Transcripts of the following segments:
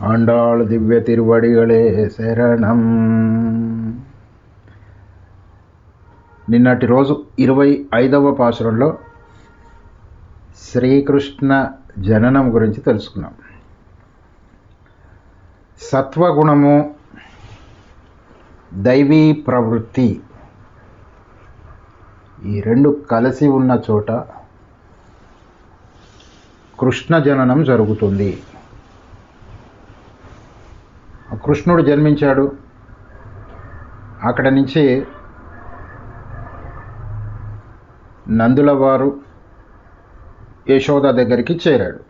ఆండాళ్ దివ్య తిరువడిகளே శరణం. నిన్నటి రోజు 25వ పాసురంలో శ్రీకృష్ణ జననం గురించి తెలుసుకున్నాం. సత్వగుణము, దైవీ ప్రవృత్తి ఈ రెండు కలిసి ఉన్న చోట కృష్ణ జననం జరుగుతుంది. కృష్ణుడు జన్మించాడు. అక్కడ నుంచి నందుల వారు యశోద దగ్గరికి చేరాడు.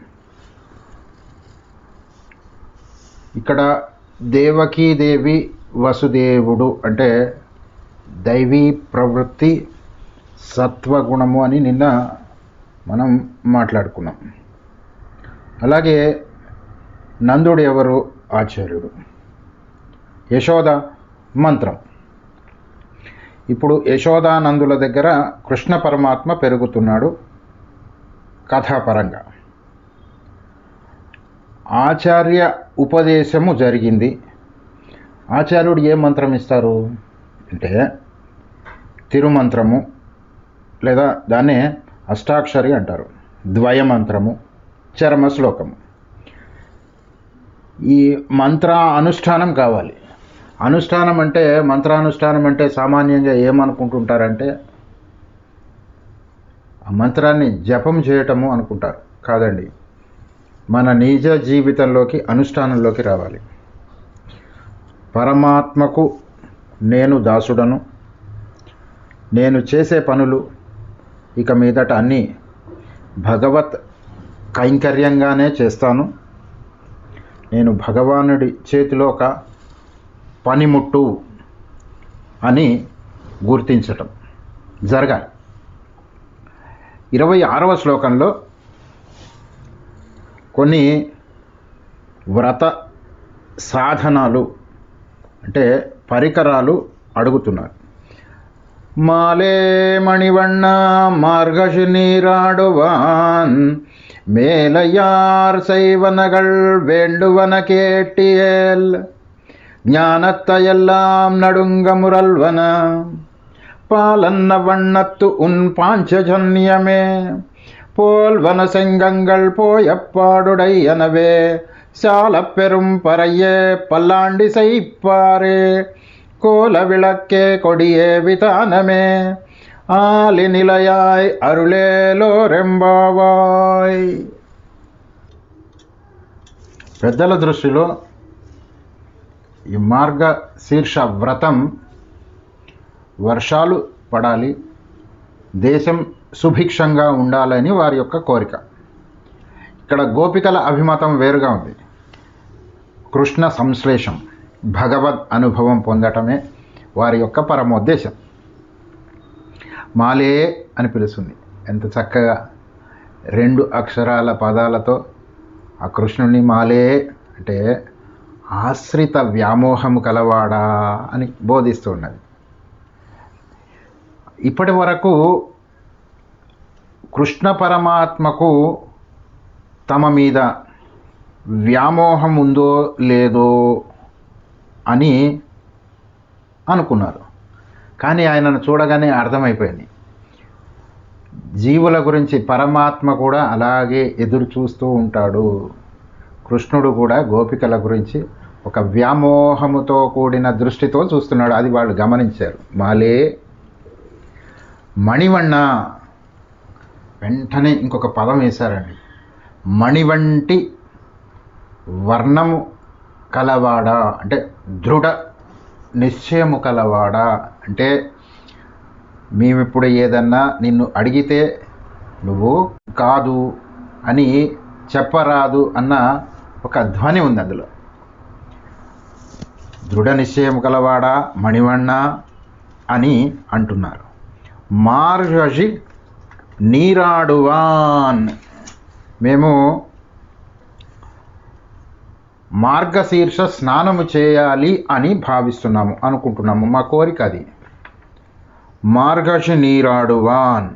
ఇక్కడ దేవకీదేవి వసుదేవుడు అంటే దైవీ ప్రవృత్తి సత్వగుణము అని నిన్న మనం మాట్లాడుకున్నాం. అలాగే నందుడు ఎవరు? ఆచార్యుడు. యశోద మంత్రం. ఇప్పుడు యశోదానందుల దగ్గర కృష్ణ పరమాత్మ పెరుగుతున్నాడు కథాపరంగా. ఆచార్య ఉపదేశము జరిగింది. ఆచార్యుడు ఏ మంత్రం ఇస్తారు అంటే తిరుమంత్రము, లేదా దాన్నే అష్టాక్షరి అంటారు, ద్వయమంత్రము, చరమ శ్లోకము. ఈ మంత్ర అనుష్ఠానం కావాలి. అనుష్ఠానం అంటే మంత్రానుష్ఠానం అంటే సామాన్యంగా ఏమనుకుంటుంటారంటే ఆ మంత్రాన్ని జపం చేయటము అనుకుంటారు. కాదండి, మన నిజ జీవితంలోకి అనుష్ఠానంలోకి రావాలి. పరమాత్మకు నేను దాసుడను, నేను చేసే పనులు ఇక మీదట అన్నీ భగవత్ కైంకర్యంగానే చేస్తాను, నేను భగవానుడి చేతిలో ఒక పనిముట్టు అని గుర్తించటం జరగాలి. 26వ శ్లోకంలో కొన్ని వ్రత సాధనాలు అంటే పరికరాలు అడుగుతున్నారు. మాలే మణివಣ್ಣ మార్గశి நீராடுவான் மேலையார் செய்வனகள் வேண்டுவன கேட்டியேல் ஞானத்தையெல்லாம் நடுங்க முரல்வன பாலன்ன வண்ணத்து உன் பாஞ்சஜன்யமே போல்வன செங்கங்கள் போயப்பாடுடை எனவே சால பெரும் பறையே பல்லாண்டி செய்ப்பாரே கோல விளக்கே கொடியே விதானமே ఆలి నిలయాయ్ అరుళేలో రెంబావాయ్. పెద్దల దృష్టిలో ఈ మార్గశీర్ష వ్రతం వర్షాలు పడాలి, దేశం సుభిక్షంగా ఉండాలని వారి యొక్క కోరిక. ఇక్కడ గోపికల అభిమతం వేరుగా ఉంది. కృష్ణ సంశ్లేషం, భగవద్ అనుభవం పొందటమే వారి యొక్క పరమోద్దేశం. మాలే అని పిలుస్తుంది. ఎంత చక్కగా 2 అక్షరాల పదాలతో ఆ కృష్ణుని మాలే అంటే ఆశ్రిత వ్యామోహము కలవాడా అని బోధిస్తూ ఉన్నది. ఇప్పటి వరకు కృష్ణ పరమాత్మకు తమ మీద వ్యామోహం ఉందో లేదో అని అనుకున్నారు. కానీ ఆయనను చూడగానే అర్థమైపోయింది. జీవుల గురించి పరమాత్మ కూడా అలాగే ఎదురు చూస్తూ ఉంటాడు. కృష్ణుడు కూడా గోపికల గురించి ఒక వ్యామోహముతో కూడిన దృష్టితో చూస్తున్నాడు. అది వాళ్ళు గమనించారు. మాలే మణివಣ್ణ, వెంటనే ఇంకొక పదం వేశారండి. మణివంటి వర్ణము కలవాడా అంటే దృఢ నిశ్చయము కలవాడా అంటే మేమిప్పుడు ఏదన్నా నిన్ను అడిగితే నువ్వు కాదు అని చెప్పరాదు అన్న ఒక ధ్వని ఉంది అందులో. దృఢ నిశ్చయం కలవాడా మణివಣ್ణ అని అంటున్నారు. మార్గశి నీరాడువాన్, మేము మార్గశీర్ష స్నానము చేయాలి అని భావిస్తున్నాము, అనుకుంటున్నాము. మా కోరిక అది. మార్గశి నీరాడువాన్,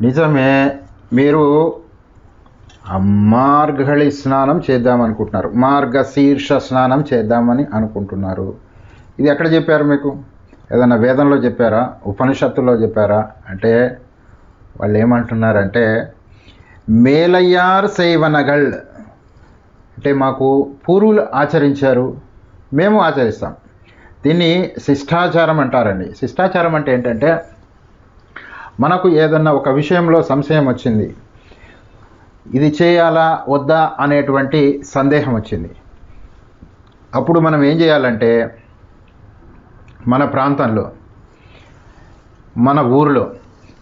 నిజమే, మీరు మార్గళి స్నానం చేద్దామనుకుంటున్నారు, మార్గశీర్ష స్నానం చేద్దామని అనుకుంటున్నారు. ఇది ఎక్కడ చెప్పారు మీకు? ఏదన్నా వేదంలో చెప్పారా? ఉపనిషత్తులో చెప్పారా? అంటే వాళ్ళు ఏమంటున్నారంటే మేలయ్యార్ సేవనగల్, అంటే మాకు పూర్వులు ఆచరించారు, మేము ఆచరిస్తాం. దీన్ని శిష్టాచారం అంటారండి. శిష్టాచారం అంటే ఏంటంటే మనకు ఏదన్నా ఒక విషయంలో సంశయం వచ్చింది, ఇది చేయాలా వద్దా అనేటువంటి సందేహం వచ్చింది. అప్పుడు మనం ఏం చేయాలంటే మన ప్రాంతంలో, మన ఊరిలో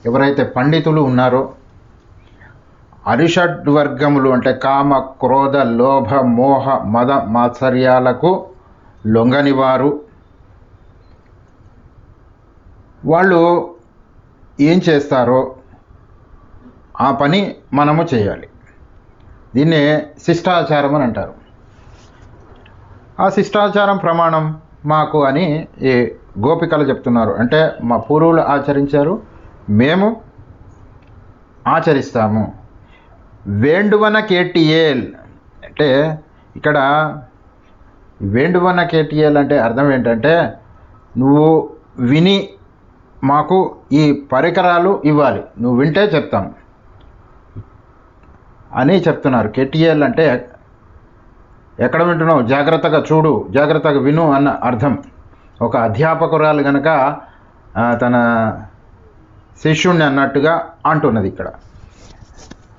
ఎవరైతే పండితులు ఉన్నారో, అరిషడ్వర్గములు అంటే కామ క్రోధ లోభ మోహ మద మాత్సర్యాలకు లొంగనివారు, వాళ్ళు ఏం చేస్తారో ఆ పని మనము చేయాలి. దీన్నే శిష్టాచారం అని అంటారు. ఆ శిష్టాచారం ప్రమాణం మాకు అని ఈ గోపికలు చెప్తున్నారు. అంటే మా పూర్వులు ఆచరించారు, మేము ఆచరిస్తాము. వేండువన కేటియేల్ అంటే ఇక్కడ వేండువన కేటియేల్ అంటే అర్థం ఏంటంటే నువ్వు విని మాకు ఈ పరికరాలు ఇవ్వాలి, నువ్వు వింటే చెప్తాం అని చెప్తున్నారు. కేటియేల్ అంటే ఎక్కడ వింటున్నావు, జాగ్రత్తగా చూడు, జాగ్రత్తగా విను అన్న అర్థం. ఒక అధ్యాపకురాలు కనుక తన శిష్యుణ్ణి అన్నట్టుగా అంటున్నది ఇక్కడ.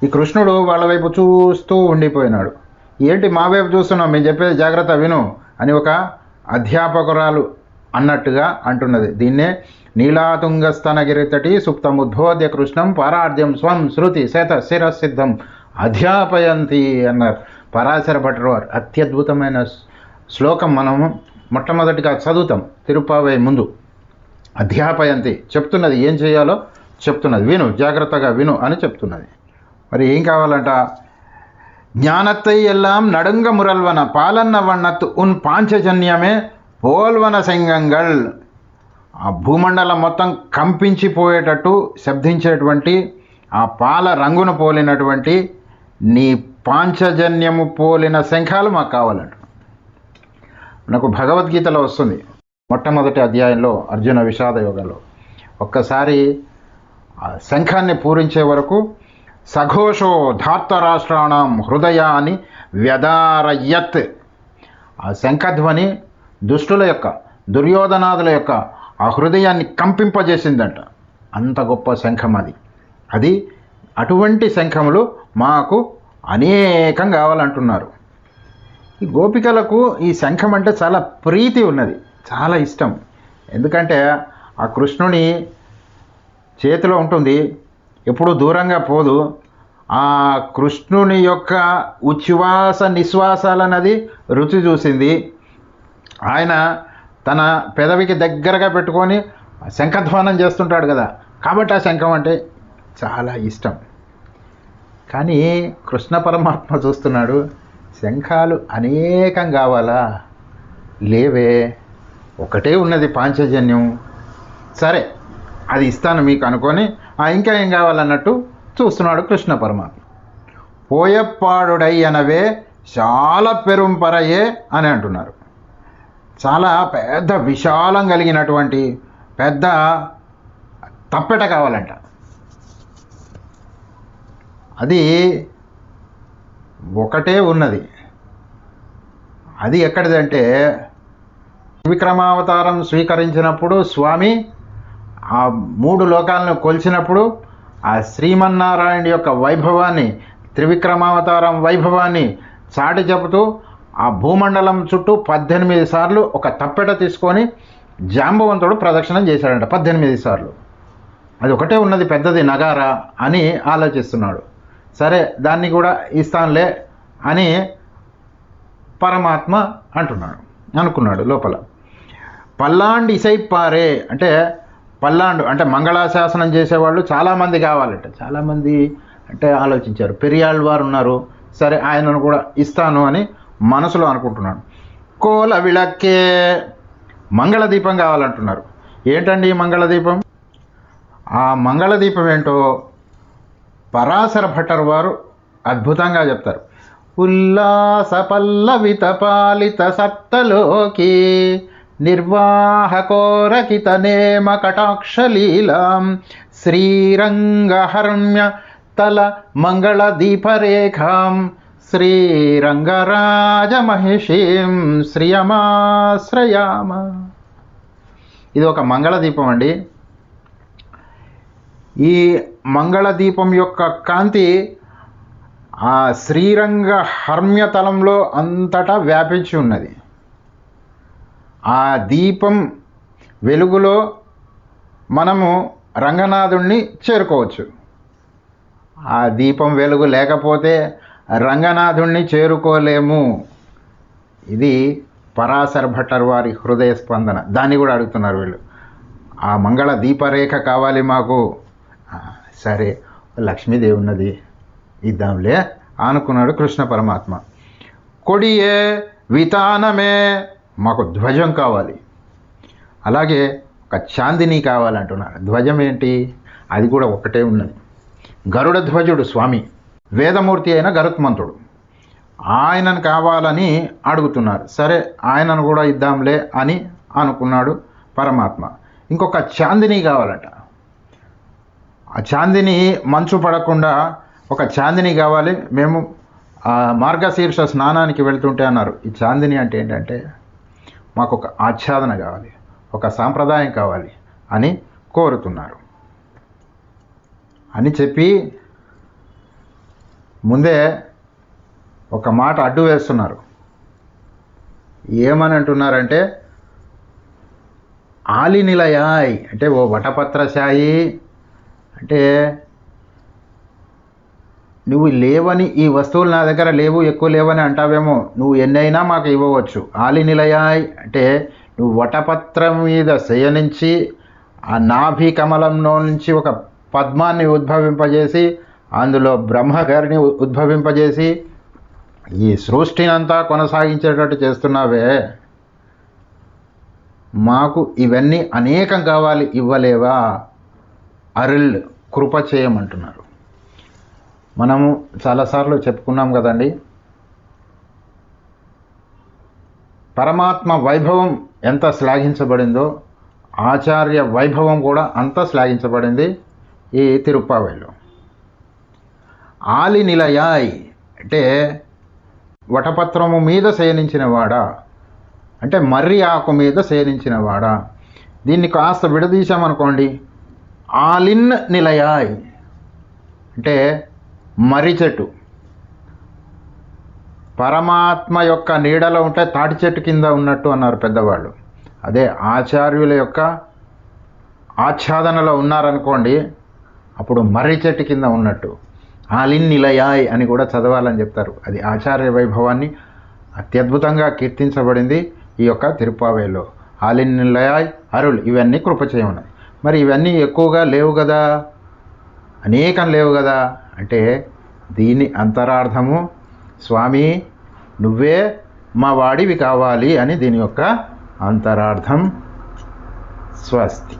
ఈ కృష్ణుడు వాళ్ళ వైపు చూస్తూ ఉండిపోయినాడు. ఏంటి మా వైపు చూస్తున్నావు, మేము చెప్పేది జాగ్రత్త విను అని ఒక అధ్యాపకురాలు అన్నట్టుగా అంటున్నది. దీన్నే నీలాతుంగస్తనగిరితటి సుప్తముద్బోధ్య కృష్ణం పారార్ధ్యం స్వం శృతి శత శిరసిద్ధం అధ్యాపయంతి అన్నారు పరాశర భట్టర్ వారు. అత్యద్భుతమైన శ్లోకం మనము మొట్టమొదటిగా చదువుతాం తిరుప్పావై ముందు. అధ్యాపయంతి చెప్తున్నది, ఏం చేయాలో చెప్తున్నది, విను, జాగ్రత్తగా విను అని చెప్తున్నది. మరి ఏం కావాలంట? జ్ఞానత్తై ఎల్లాం నడుంగ మురల్వన పాలన్న వన్నత్ ఉన్ పాంచజన్యమే పోల్వన సెంగంగల్. ఆ భూమండలం మొత్తం కంపించిపోయేటట్టు శబ్దించేటువంటి ఆ పాల రంగును పోలినటువంటి నీ పాంచజన్యము పోలిన శంఖాలు మాకు కావాలంట. నాకు భగవద్గీతలో వస్తుంది, మొట్టమొదటి అధ్యాయంలో అర్జున విషాద యోగంలో. ఒక్కసారి ఆ శంఖాన్ని పూరించే వరకు సఘోషో ధార్తరాష్ట్రాణం హృదయాన్ని వ్యదారయత్. ఆ శంఖధ్వని దుష్టుల యొక్క, దుర్యోధనాదుల యొక్క ఆ హృదయాన్ని కంపింపజేసిందంట. అంత గొప్ప శంఖం అది. అటువంటి శంఖములు మాకు అనేకం కావాలంటున్నారు. ఈ గోపికలకు ఈ శంఖం అంటే చాలా ప్రీతి ఉన్నది, చాలా ఇష్టం. ఎందుకంటే ఆ కృష్ణుని చేతిలో ఉంటుంది, ఎప్పుడూ దూరంగా పోదు. ఆ కృష్ణుని యొక్క ఉచ్ఛ్వాస నిశ్వాసాలన్నది రుచి చూసింది. ఆయన తన పెదవికి దగ్గరగా పెట్టుకొని శంఖధ్వానం చేస్తుంటాడు కదా, కాబట్టి ఆ శంఖం అంటే చాలా ఇష్టం. కానీ కృష్ణ పరమాత్మ చూస్తున్నాడు, శంఖాలు అనేకం కావాలా, లేవే, ఒకటే ఉన్నది పాంచజన్యం, సరే అది ఇస్తాను మీకు అనుకొని ఇంకా ఏం కావాలన్నట్టు చూస్తున్నాడు కృష్ణ పరమాత్మ. పోయప్పాడుడై అనవే చాలా పెరుంపరయే అని అంటున్నారు. చాలా పెద్ద విశాలం కలిగినటువంటి పెద్ద తప్పెట కావాలంట. అది ఒకటే ఉన్నది. అది ఎక్కడిదంటే విక్రమావతారం స్వీకరించినప్పుడు స్వామి ఆ 3 లోకాలను కొలిచినప్పుడు ఆ శ్రీమన్నారాయణ యొక్క వైభవాన్ని, త్రివిక్రమావతారం వైభవాన్ని చాటి చెబుతూ ఆ భూమండలం చుట్టూ 18 సార్లు ఒక తప్పెట తీసుకొని జాంబవంతుడు ప్రదక్షిణం చేశాడంట 18 సార్లు. అది ఒకటే ఉన్నది పెద్దది నగారా అని ఆలోచిస్తున్నాడు. సరే దాన్ని కూడా ఇస్తానులే అని పరమాత్మ అనుకున్నాడు లోపల. పల్లాండి ఇసైపారే అంటే పల్లాండు అంటే మంగళాశాసనం చేసేవాళ్ళు చాలామంది కావాలంట. చాలామంది అంటే ఆలోచించారు. పెరియాళ్ళవారు ఉన్నారు, సరే ఆయనను కూడా ఇస్తాను అని మనసులో అనుకుంటున్నాడు. కోల విళక్కే మంగళదీపం కావాలంటున్నారు. ఏంటండి మంగళదీపం? ఆ మంగళదీపం ఏంటో పరాశర భట్టర్ వారు అద్భుతంగా చెప్తారు. ఉల్లాస పల్లవిత పాలిత సప్తలోకి నిర్వాహకోరకిత నేమ కటాక్షలీలాం శ్రీరంగహర్మ్య తల మంగళ దీపరేఖాం శ్రీరంగరాజమహిషీం శ్రియమాశ్రయామ. ఇది ఒక మంగళ దీపం అండి. ఈ మంగళ దీపం యొక్క కాంతి ఆ శ్రీరంగ హర్మ్యతలంలో అంతటా వ్యాపించి ఉన్నది. ఆ దీపం వెలుగులో మనము రంగనాథుణ్ణి చేరుకోవచ్చు. ఆ దీపం వెలుగు లేకపోతే రంగనాథుణ్ణి చేరుకోలేము. ఇది పరాశర భట్టర్ వారి హృదయ స్పందన. దాన్ని కూడా అడుగుతున్నారు వీళ్ళు. ఆ మంగళ దీపరేఖ కావాలి మాకు. సరే, లక్ష్మీదేవి ఉన్నది, ఇద్దాంలే అనుకున్నాడు కృష్ణ పరమాత్మ. కొడియే వితానమే, మాకు ధ్వజం కావాలి. అలాగే ఒక చాందిని కావాలంటున్నారు. ధ్వజం ఏంటి? అది కూడా ఒకటే ఉన్నది. గరుడ ధ్వజుడు స్వామి, వేదమూర్తి అయిన గరుత్మంతుడు, ఆయనను కావాలని అడుగుతున్నారు. సరే, ఆయనను కూడా ఇద్దాంలే అని అనుకున్నాడు పరమాత్మ. ఇంకొక చాందిని కావాలట. ఆ చాందిని మంచు పడకుండా ఒక చాందిని కావాలి. మేము మార్గశీర్ష స్నానానికి వెళ్తుంటే అన్నారు, ఈ చాందిని అంటే ఏంటంటే మాకు ఒక ఆచ్ఛాదన కావాలి, ఒక సాంప్రదాయం కావాలి అని కోరుతున్నారు అని చెప్పి ముందే ఒక మాట అడ్డు వేస్తున్నారు. ఏమని అంటున్నారంటే, ఆలి నిలయాయ్ అంటే ఓ వటపత్రశాయి అంటే నువ్వు లేవని, ఈ వస్తువులు నా దగ్గర లేవు, ఎక్కువ లేవని అంటావేమో, నువ్వు ఎన్నైనా మాకు ఇవ్వవచ్చు. ఆలి నిలయాయ్ అంటే నువ్వు వటపత్రం మీద శయనించి ఆ నాభి కమలంలో నుంచి ఒక పద్మాన్ని ఉద్భవింపజేసి అందులో బ్రహ్మగారిని ఉద్భవింపజేసి ఈ సృష్టినంతా కొనసాగించేటట్టు చేస్తున్నావే, మాకు ఇవన్నీ అనేకం కావాలి, ఇవ్వలేవా? అరుల్, కృప చేయమంటున్నారు. మనము చాలాసార్లు చెప్పుకున్నాం కదండి, పరమాత్మ వైభవం ఎంత శ్లాఘించబడిందో ఆచార్య వైభవం కూడా అంత శ్లాఘించబడింది ఈ తిరుప్పావైలో. ఆలి నిలయాయ్ అంటే వటపత్రము మీద శయనించినవాడా అంటే మర్రి ఆకు మీద శయనించినవాడా. దీన్ని కాస్త విడదీశామనుకోండి, ఆలిన్ నిలయాయ్ అంటే మర్రి చెట్టు. పరమాత్మ యొక్క నీడలో ఉంటే తాటి చెట్టు కింద ఉన్నట్టు అన్నారు పెద్దవాళ్ళు. అదే ఆచార్యుల యొక్క ఆచ్ఛాదనలో ఉన్నారనుకోండి, అప్పుడు మర్రి చెట్టు కింద ఉన్నట్టు. ఆలిన్ నిలయాయ్ అని కూడా చదవాలని చెప్తారు. అది ఆచార్య వైభవాన్ని అత్యద్భుతంగా కీర్తించబడింది ఈ యొక్క తిరుప్పావైలో. ఆలిన్ నిలయాయ్, అరుళ్, ఇవన్నీ కృప చేయమన్నాయి. మరి ఇవన్నీ ఎక్కువగా లేవు కదా, అనేకం లేవు కదా అంటే దీని అంతరార్థము, స్వామి నువ్వే మా వాడివి కావాలి అని దీని యొక్క అంతరార్థం. స్వస్తి.